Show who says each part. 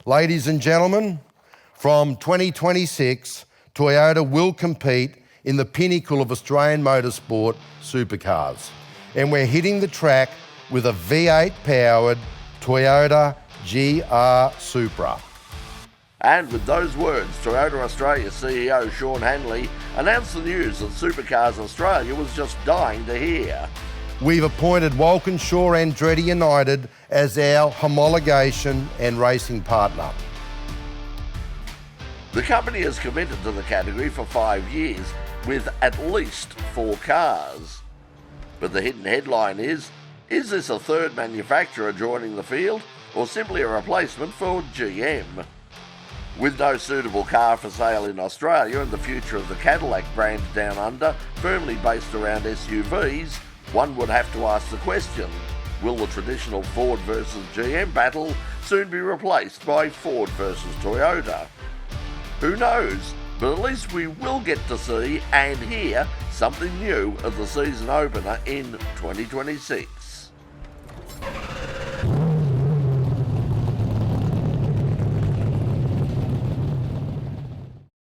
Speaker 1: Ladies and gentlemen, from 2026, Toyota will compete in the pinnacle of Australian motorsport, supercars. And we're hitting the track with a V8-powered Toyota GR Supra.
Speaker 2: And with those words, Toyota Australia CEO Sean Hanley announced the news that Supercars Australia was just dying to hear.
Speaker 1: We've appointed Walkinshaw Andretti United as our homologation and racing partner.
Speaker 2: The company has committed to the category for 5 years with at least 4 cars. But the hidden headline is this a third manufacturer joining the field or simply a replacement for GM? With no suitable car for sale in Australia and the future of the Cadillac brand down under firmly based around SUVs, one would have to ask the question, will the traditional Ford versus GM battle soon be replaced by Ford versus Toyota? Who knows, but at least we will get to see and hear something new at the season opener in 2026.